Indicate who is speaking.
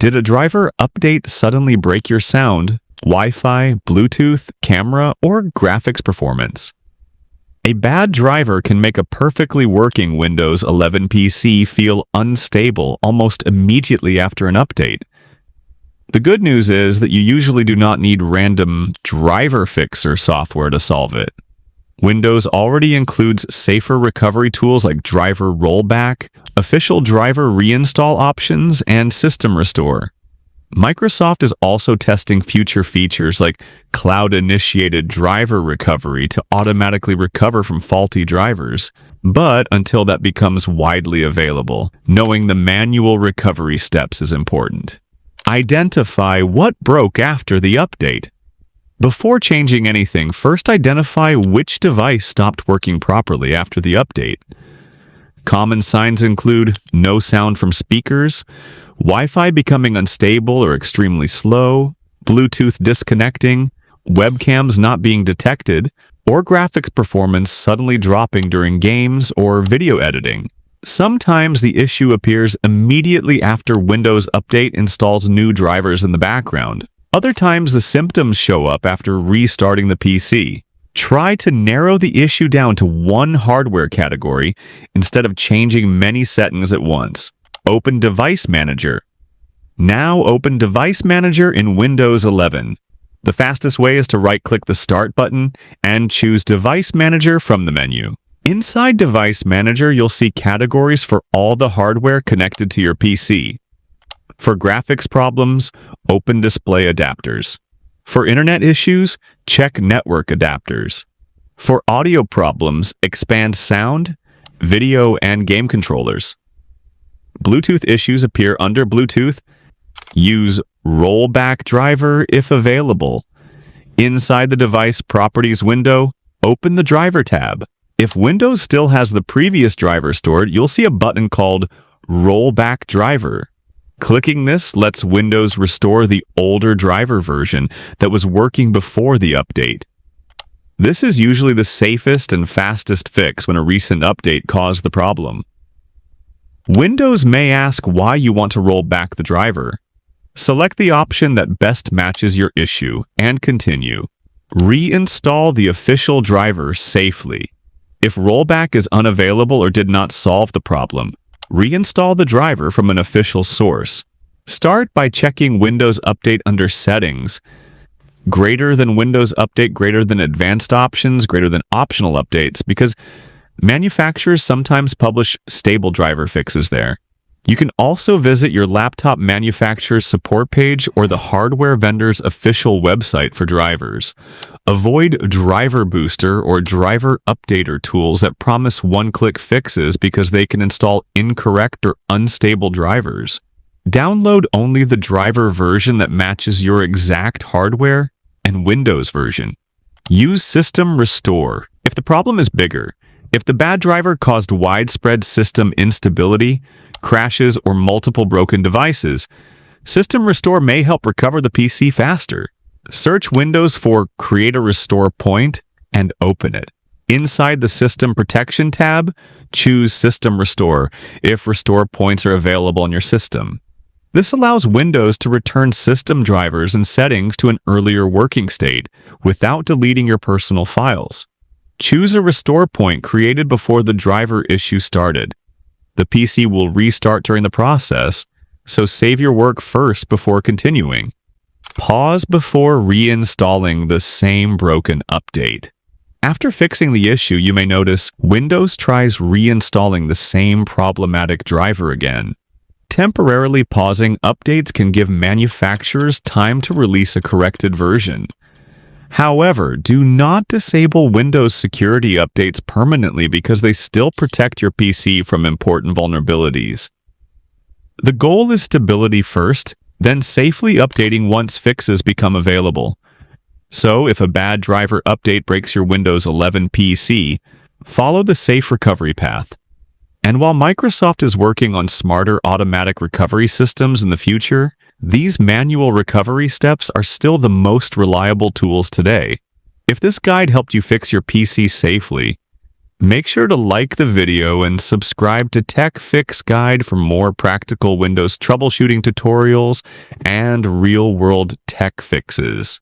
Speaker 1: Did a driver update suddenly break your sound, Wi-Fi, Bluetooth, camera, or graphics performance? A bad driver can make a perfectly working Windows 11 PC feel unstable almost immediately after an update. The good news is that you usually do not need random driver fixer software to solve it. Windows already includes safer recovery tools like driver rollback, official driver reinstall options, and system restore. Microsoft is also testing future features like cloud-initiated driver recovery to automatically recover from faulty drivers. But until that becomes widely available, knowing the manual recovery steps is important. Identify what broke after the update. Before changing anything, first identify which device stopped working properly after the update. Common signs include no sound from speakers, Wi-Fi becoming unstable or extremely slow, Bluetooth disconnecting, webcams not being detected, or graphics performance suddenly dropping during games or video editing. Sometimes the issue appears immediately after Windows Update installs new drivers in the background. Other times the symptoms show up after restarting the PC. Try to narrow the issue down to one hardware category instead of changing many settings at once. Open Device Manager. Now open Device Manager in Windows 11. The fastest way is to right-click the Start button and choose Device Manager from the menu. Inside Device Manager, you'll see categories for all the hardware connected to your PC. For graphics problems, open Display Adapters. For internet issues, check Network Adapters. For audio problems, expand Sound, Video, and Game Controllers. Bluetooth issues appear under Bluetooth. Use Rollback Driver if available. Inside the Device Properties window, open the Driver tab. If Windows still has the previous driver stored, you'll see a button called Rollback Driver. Clicking this lets Windows restore the older driver version that was working before the update. This is usually the safest and fastest fix when a recent update caused the problem. Windows may ask why you want to roll back the driver. Select the option that best matches your issue and continue. Reinstall the official driver safely. If rollback is unavailable or did not solve the problem, reinstall the driver from an official source. Start by checking Windows Update under Settings, greater than Windows Update, greater than Advanced Options, greater than Optional Updates, because manufacturers sometimes publish stable driver fixes there. You can also visit your laptop manufacturer's support page or the hardware vendor's official website for drivers. Avoid driver booster or driver updater tools that promise one-click fixes because they can install incorrect or unstable drivers. Download only the driver version that matches your exact hardware and Windows version. Use System Restore if the problem is bigger. If the bad driver caused widespread system instability, crashes, or multiple broken devices, System Restore may help recover the PC faster. Search Windows for Create a Restore Point and open it. Inside the System Protection tab, choose System Restore if restore points are available on your system. This allows Windows to return system drivers and settings to an earlier working state without deleting your personal files. Choose a restore point created before the driver issue started. The PC will restart during the process, so save your work first before continuing. Pause before reinstalling the same broken update. After fixing the issue, you may notice Windows tries reinstalling the same problematic driver again. Temporarily pausing updates can give manufacturers time to release a corrected version. However, do not disable Windows security updates permanently because they still protect your PC from important vulnerabilities. The goal is stability first, then safely updating once fixes become available. So, if a bad driver update breaks your Windows 11 PC, follow the safe recovery path. And while Microsoft is working on smarter automatic recovery systems in the future, these manual recovery steps are still the most reliable tools today. If this guide helped you fix your PC safely, Make sure to like the video and subscribe to TechFix Guide for more practical Windows troubleshooting tutorials and real-world tech fixes.